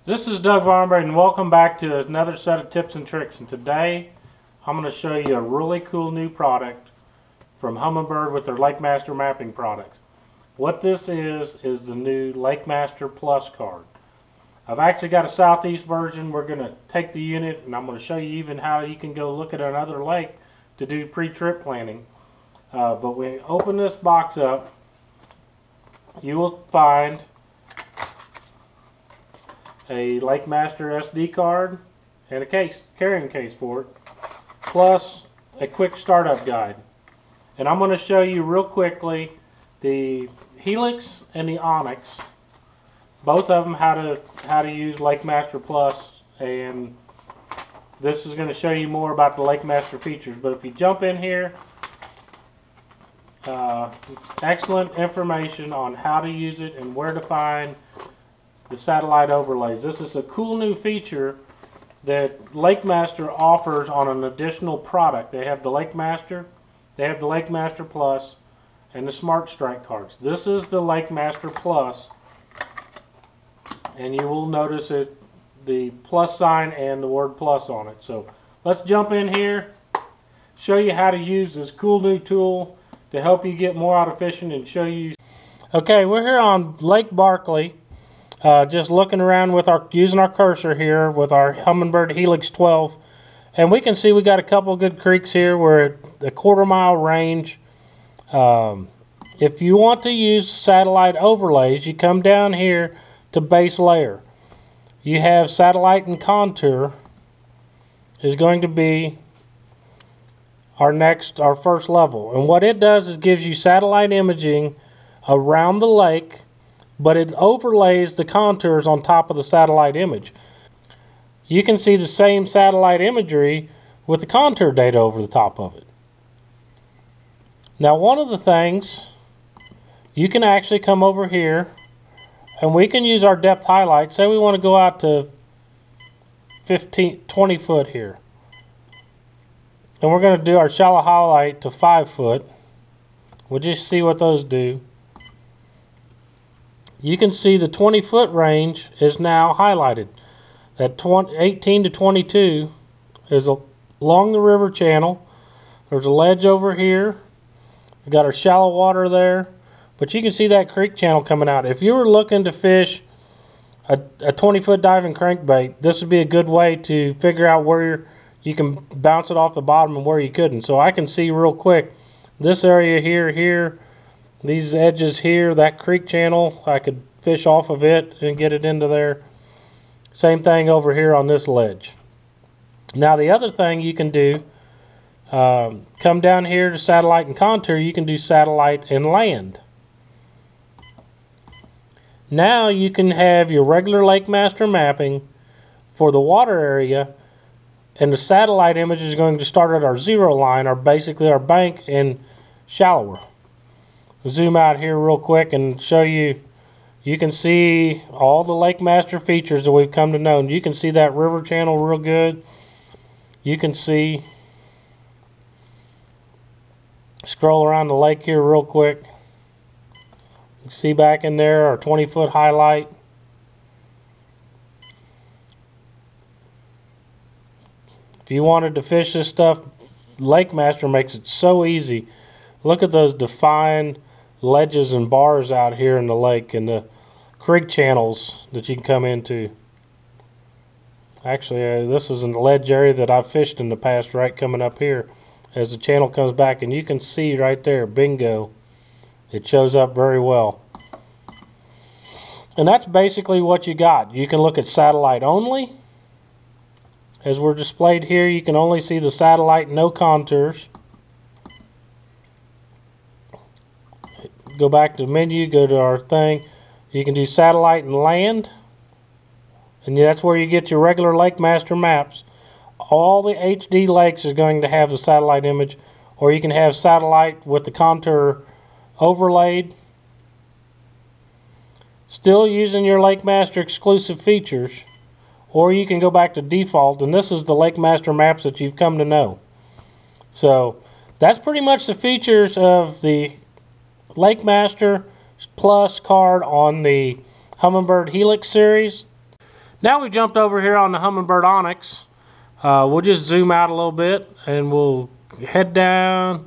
This is Doug Vahrenberg, and welcome back to another set of tips and tricks. And today I'm going to show you a really cool new product from Humminbird with their LakeMaster mapping products. What this is the new LakeMaster Plus card. I've actually got a southeast version. We're going to take the unit and I'm going to show you even how you can go look at another lake to do pre-trip planning. But when you open this box up, you will find a LakeMaster SD card and a carrying case for it, plus a quick startup guide. And I'm going to show you real quickly the HELIX and the ONIX, both of them how to use LakeMaster Plus, and this is going to show you more about the LakeMaster features. But if you jump in here, excellent information on how to use it and where to find the satellite overlays. This is a cool new feature that LakeMaster offers on an additional product. They have the LakeMaster, they have the LakeMaster Plus, and the Smart Strike cards. This is the LakeMaster Plus, and you will notice the plus sign and the word plus on it. So let's jump in here, show you how to use this cool new tool to help you get more out of fishing and show you. Okay, we're here on Lake Barkley. Just looking around with using our cursor here with our Humminbird HELIX 12, and we can see we got a couple good creeks here. We're at a quarter-mile range. If you want to use satellite overlays, you come down here to base layer. You have satellite and contour is going to be our first level, and what it does is gives you satellite imaging around the lake, but it overlays the contours on top of the satellite image. You can see the same satellite imagery with the contour data over the top of it. Now, one of the things, you can actually come over here and we can use our depth highlight. Say we want to go out to 20 foot here. And we're going to do our shallow highlight to 5 foot. We'll just see what those do. You can see the 20-foot range is now highlighted. That 18 to 22 is along the river channel. There's a ledge over here. We've got our shallow water there. But you can see that creek channel coming out. If you were looking to fish a 20-foot diving crankbait, this would be a good way to figure out where you can bounce it off the bottom and where you couldn't. So I can see real quick this area here, these edges here, that creek channel, I could fish off of it and get it into there. Same thing over here on this ledge. Now the other thing you can do, come down here to satellite and contour, you can do satellite and land. Now you can have your regular LakeMaster mapping for the water area, and the satellite image is going to start at our zero line, or basically our bank, and shallower. Zoom out here real quick and show you. You can see all the LakeMaster features that we've come to know. You can see that river channel real good. You can see, scroll around the lake here real quick. You can see back in there our 20-foot highlight. If you wanted to fish this stuff, LakeMaster makes it so easy. Look at those defined ledges and bars out here in the lake and the creek channels that you can come into. Actually, this is in the ledge area that I've fished in the past, right coming up here as the channel comes back, and you can see right there, bingo, it shows up very well. And that's basically what you got. You can look at satellite only. As we're displayed here, you can only see the satellite, no contours. Go back to the menu, go to our thing. You can do satellite and land, and that's where you get your regular LakeMaster maps. All the HD lakes is going to have the satellite image, or you can have satellite with the contour overlaid, still using your LakeMaster exclusive features, or you can go back to default, and this is the LakeMaster maps that you've come to know. So that's pretty much the features of the LakeMaster Plus card on the Humminbird HELIX series. Now we jumped over here on the Humminbird Onyx. We'll just zoom out a little bit and we'll head down.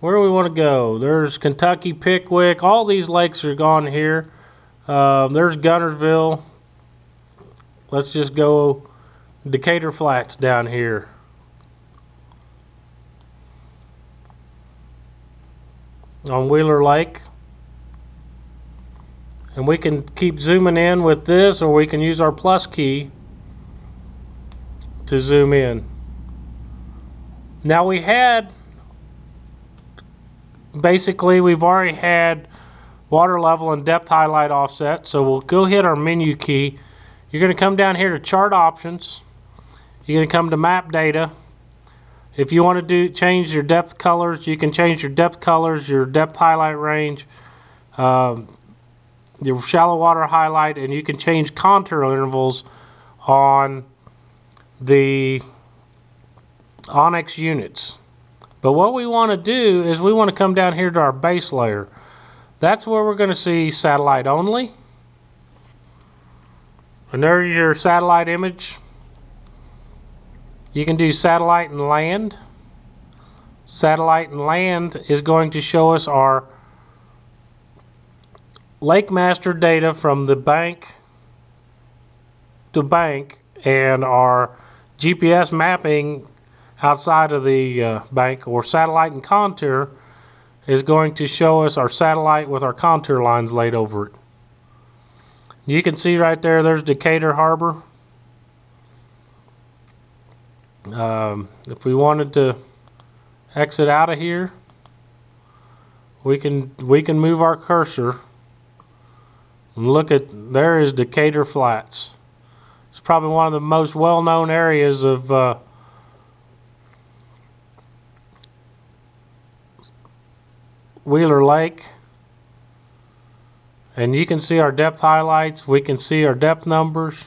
Where do we want to go? There's Kentucky, Pickwick. All these lakes are gone here. There's Guntersville. Let's just go Decatur Flats down here. On Wheeler Lake. And we can keep zooming in with this, or we can use our plus key to zoom in. Now we've already had water level and depth highlight offset, so we'll go hit our menu key. You're going to come down here to chart options. You're going to come to map data. If you want to change your depth colors, you can change your depth colors, your depth highlight range, your shallow water highlight, and you can change contour intervals on the Onyx units. But what we want to do is we want to come down here to our base layer. That's where we're going to see satellite only. And there's your satellite image. You can do satellite and land. Satellite and land is going to show us our LakeMaster data from the bank to bank, and our GPS mapping outside of the bank, or satellite and contour, is going to show us our satellite with our contour lines laid over it. You can see right there, there's Decatur Harbor. If we wanted to exit out of here, we can move our cursor and look at, there is Decatur Flats. It's probably one of the most well-known areas of Wheeler Lake. And you can see our depth highlights. We can see our depth numbers.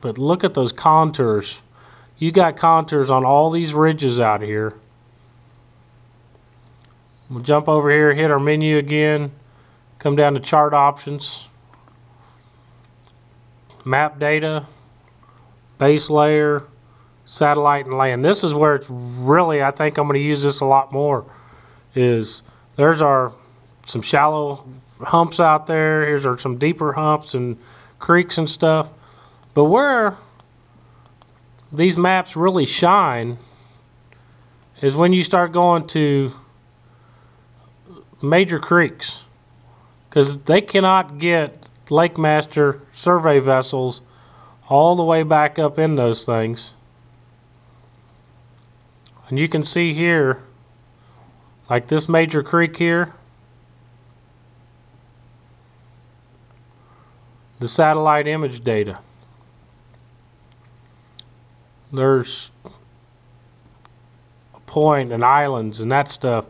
But look at those contours. You got contours on all these ridges out here. We'll jump over here, hit our menu again, come down to chart options, map data, base layer, satellite and land. This is where it's really, I think I'm going to use this a lot more, is there's some shallow humps out there. Here's some deeper humps and creeks and stuff. But where these maps really shine is when you start going to major creeks, because they cannot get LakeMaster survey vessels all the way back up in those things. And you can see here, like this major creek here, the satellite image data. There's a point and islands and that stuff.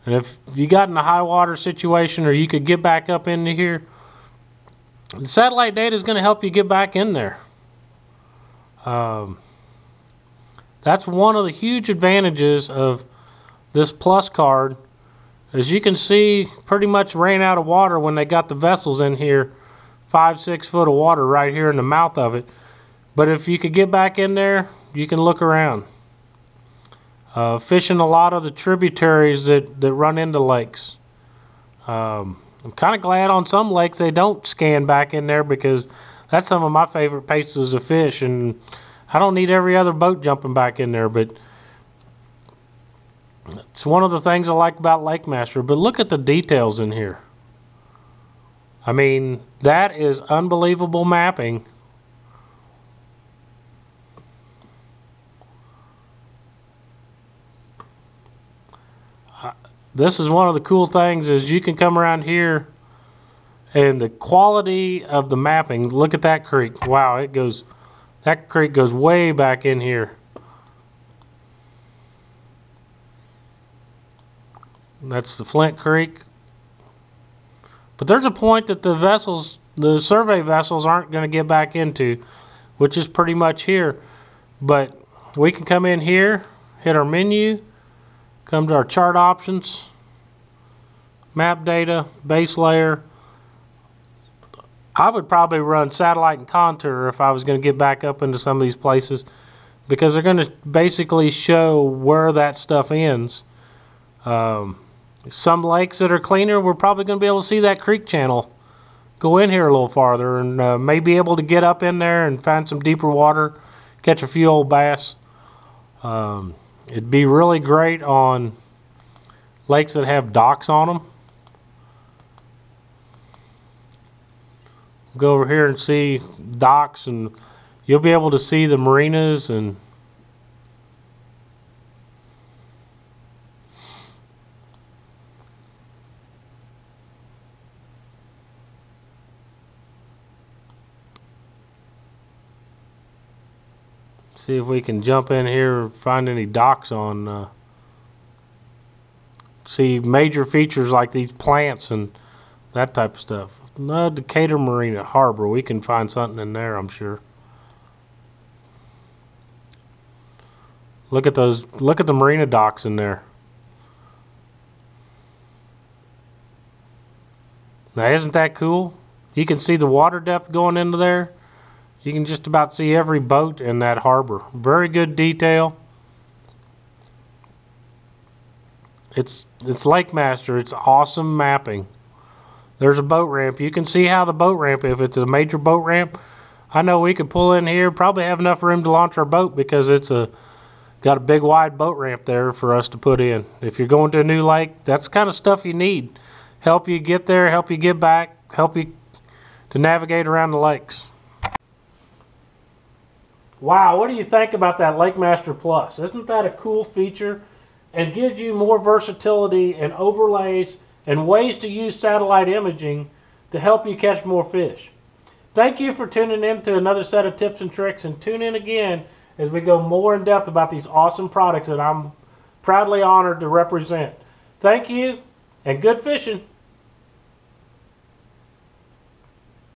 And if you got in a high water situation, or you could get back up into here, the satellite data is going to help you get back in there. That's one of the huge advantages of this Plus card. As you can see, pretty much ran out of water when they got the vessels in here. 5-6 foot of water right here in the mouth of it. But if you could get back in there, you can look around. Fishing a lot of the tributaries that run into lakes. I'm kind of glad on some lakes they don't scan back in there, because that's some of my favorite places to fish, and I don't need every other boat jumping back in there. But it's one of the things I like about LakeMaster. But look at the details in here. I mean, that is unbelievable mapping. This is one of the cool things, is you can come around here and the quality of the mapping. Look at that creek. Wow, that creek goes way back in here. That's the Flint Creek. But there's a point that the survey vessels aren't going to get back into, which is pretty much here. But we can come in here, hit our menu, come to our chart options, map data, base layer. I would probably run satellite and contour if I was going to get back up into some of these places, because they're going to basically show where that stuff ends. Some lakes that are cleaner, we're probably going to be able to see that creek channel go in here a little farther, and may be able to get up in there and find some deeper water, catch a few old bass. It'd be really great on lakes that have docks on them. Go over here and see docks, and you'll be able to see the marinas and see if we can jump in here and find any docks on. See major features like these plants and that type of stuff. No, Decatur Marina Harbor, we can find something in there, I'm sure. Look at those, look at the marina docks in there. Now isn't that cool? You can see the water depth going into there. You can just about see every boat in that harbor. Very good detail. It's LakeMaster. It's awesome mapping. There's a boat ramp. You can see how the boat ramp, if it's a major boat ramp, I know we could pull in here, probably have enough room to launch our boat, because it's got a big wide boat ramp there for us to put in. If you're going to a new lake, that's the kind of stuff you need. Help you get there, help you get back, help you to navigate around the lakes. Wow, what do you think about that LakeMaster Plus? Isn't that a cool feature? And gives you more versatility and overlays and ways to use satellite imaging to help you catch more fish. Thank you for tuning in to another set of tips and tricks, and tune in again as we go more in depth about these awesome products that I'm proudly honored to represent. Thank you, and good fishing.